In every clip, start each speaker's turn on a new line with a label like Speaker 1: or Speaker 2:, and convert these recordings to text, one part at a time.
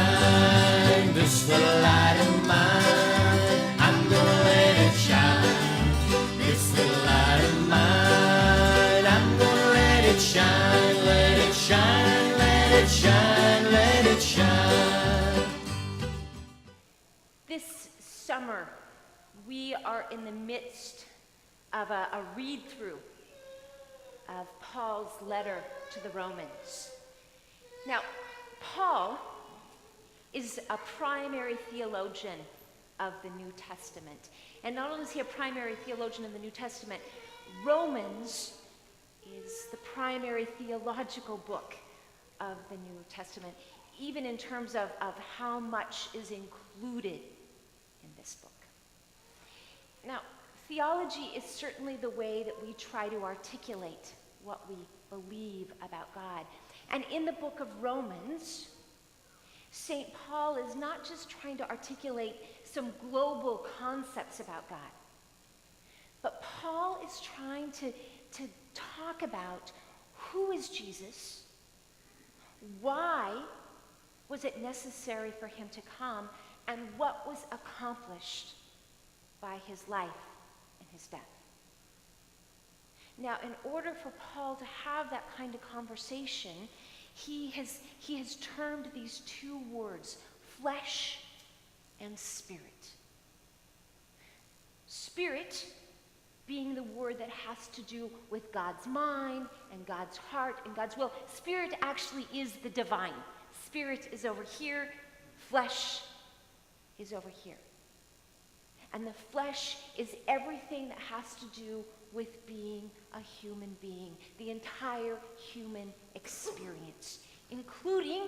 Speaker 1: shine, this little light of mine. I'm gonna let it shine, this little light of mine. I'm gonna let it shine, let it shine, let it shine, let it shine.
Speaker 2: This summer, we are in the midst of a read-through of Paul's letter to the Romans. Now, Paul is a primary theologian of the New Testament. And not only is he a primary theologian of the New Testament, Romans is the primary theological book of the New Testament, even in terms of how much is included in this book. Now, theology is certainly the way that we try to articulate what we believe about God. And in the book of Romans, St. Paul is not just trying to articulate some global concepts about God, but Paul is trying to talk about who is Jesus, why was it necessary for him to come, and what was accomplished by his life and his death. Now, in order for Paul to have that kind of conversation, he has termed these two words, flesh and spirit. Spirit being the word that has to do with God's mind and God's heart and God's will. Spirit actually is the divine. Spirit is over here, flesh is over here. And the flesh is everything that has to do with being a human being, the entire human experience, including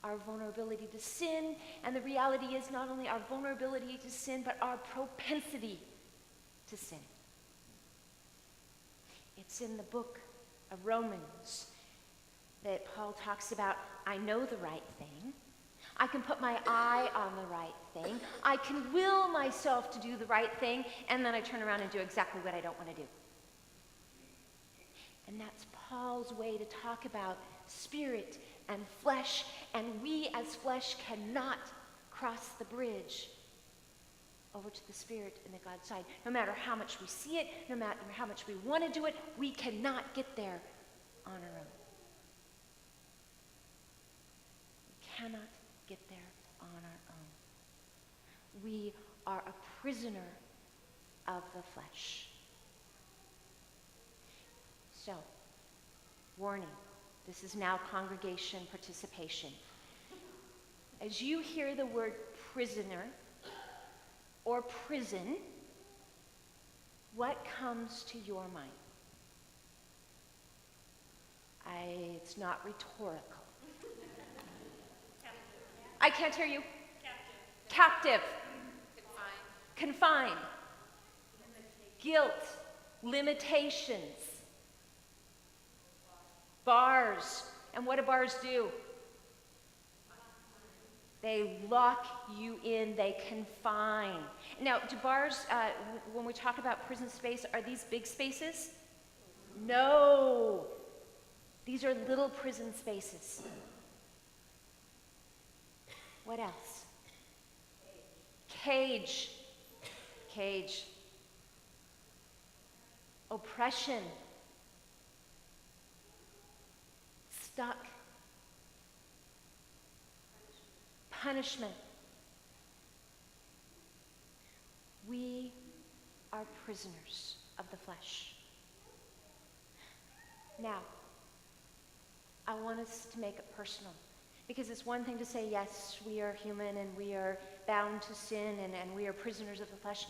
Speaker 2: our vulnerability to sin. And the reality is not only our vulnerability to sin, but our propensity to sin. It's in the book of Romans that Paul talks about, I know the right thing. I can put my eye on the right thing. I can will myself to do the right thing, and then I turn around and do exactly what I don't want to do. And that's Paul's way to talk about spirit and flesh, and we as flesh cannot cross the bridge over to the spirit and the God side. No matter how much we see it, no matter how much we want to do it, we cannot get there on our own. We cannot get there on our own. We are a prisoner of the flesh. So, warning, this is now congregation participation. As you hear the word prisoner or prison, what comes to your mind? It's not rhetorical. I can't hear you. Captive. Confined. Guilt. Limitations. Bars. And what do bars do? They lock you in. They confine. Now, do bars, when we talk about prison space, are these big spaces? No. These are little prison spaces. What else? Cage. Cage. Oppression. Stuck. Punishment. We are prisoners of the flesh. Now, I want us to make it personal. Because it's one thing to say, yes, we are human and we are bound to sin and we are prisoners of the flesh.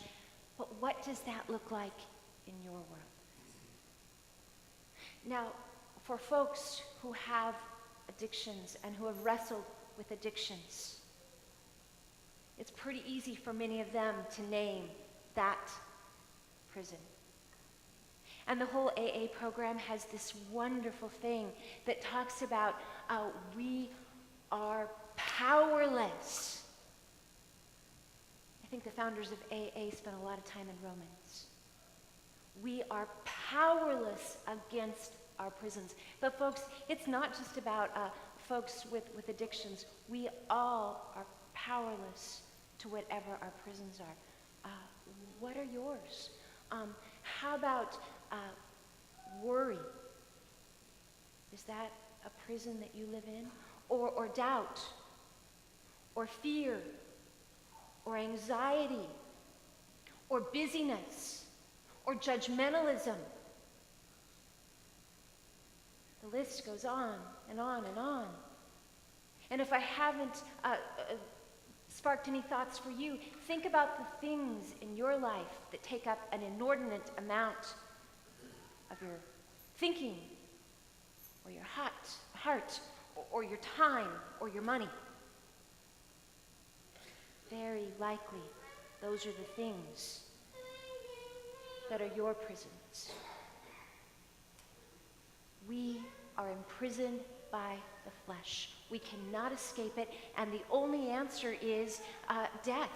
Speaker 2: But what does that look like in your world? Now, for folks who have addictions and who have wrestled with addictions, it's pretty easy for many of them to name that prison. And the whole AA program has this wonderful thing that talks about we are powerless. I think the founders of AA spent a lot of time in Romans. We are powerless against our prisons. But folks, it's not just about folks with addictions, we all are powerless to whatever our prisons are. What are yours? How about worry? Is that a prison that you live in? Or doubt? Or fear? Or anxiety? Or busyness? Or judgmentalism? The list goes on and on and on. And if I haven't sparked any thoughts for you, think about the things in your life that take up an inordinate amount of your thinking, or your heart, or your time, or your money. Very likely, those are the things that are your prisons. We are imprisoned by the flesh. We cannot escape it, and the only answer is death.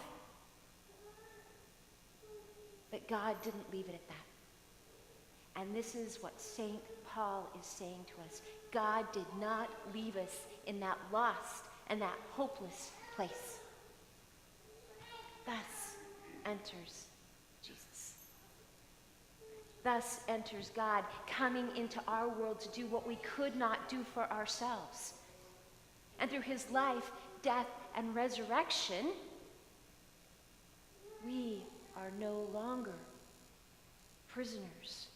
Speaker 2: But God didn't leave it at that. And this is what St. Paul is saying to us. God did not leave us in that lost and that hopeless place. Thus enters Jesus. Thus enters God, coming into our world to do what we could not do for ourselves. And through his life, death, and resurrection, we are no longer prisoners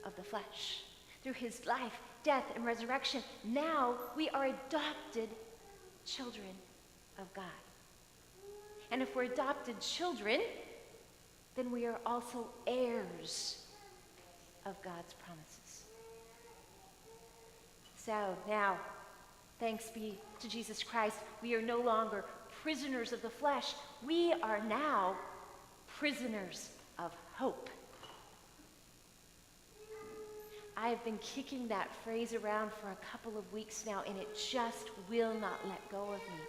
Speaker 2: of the flesh. Through his life, death, and resurrection, now we are adopted children of God. And if we're adopted children, then we are also heirs of God's promises. So now, thanks be to Jesus Christ, we are no longer prisoners of the flesh. We are now prisoners of hope. I have been kicking that phrase around for a couple of weeks now, and it just will not let go of me.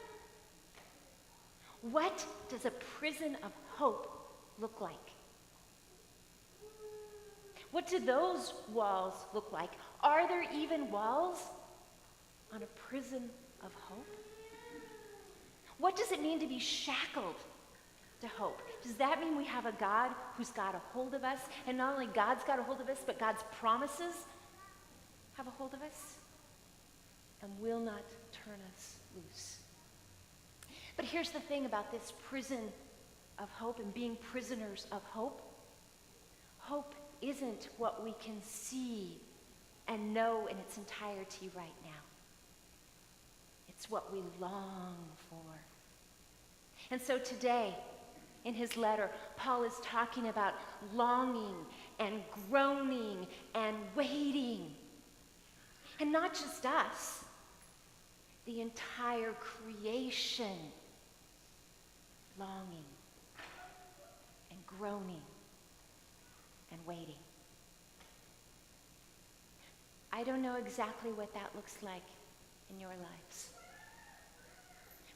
Speaker 2: What does a prison of hope look like? What do those walls look like? Are there even walls on a prison of hope? What does it mean to be shackled to hope? Does that mean we have a God who's got a hold of us? And not only God's got a hold of us, but God's promises have a hold of us and will not turn us loose. But here's the thing about this prison of hope and being prisoners of hope. Hope isn't what we can see and know in its entirety right now. It's what we long for. And so today, in his letter, Paul is talking about longing and groaning and waiting. And not just us, the entire creation longing and groaning and waiting. I don't know exactly what that looks like in your lives.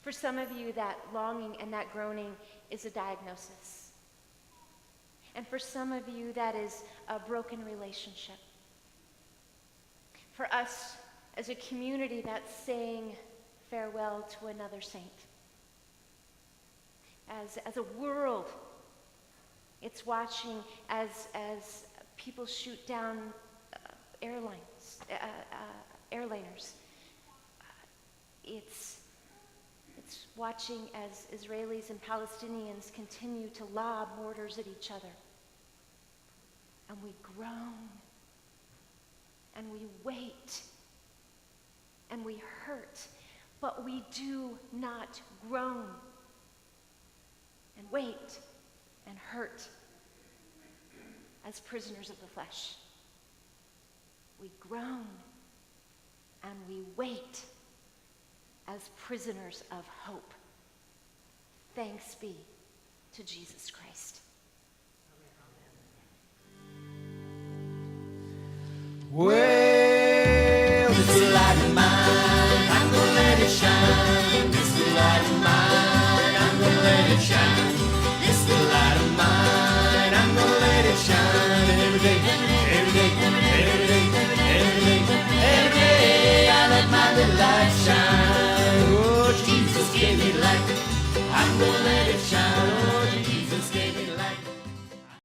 Speaker 2: For some of you, that longing and that groaning is a diagnosis. And for some of you, that is a broken relationship. For us, as a community, that's saying farewell to another saint. As a world, it's watching as people shoot down airliners. It's watching as Israelis and Palestinians continue to lob mortars at each other. And we groan, and we wait, and we hurt, but we do not groan and wait and hurt as prisoners of the flesh. We groan and we wait as prisoners of hope. Thanks be to Jesus Christ.
Speaker 1: Wait.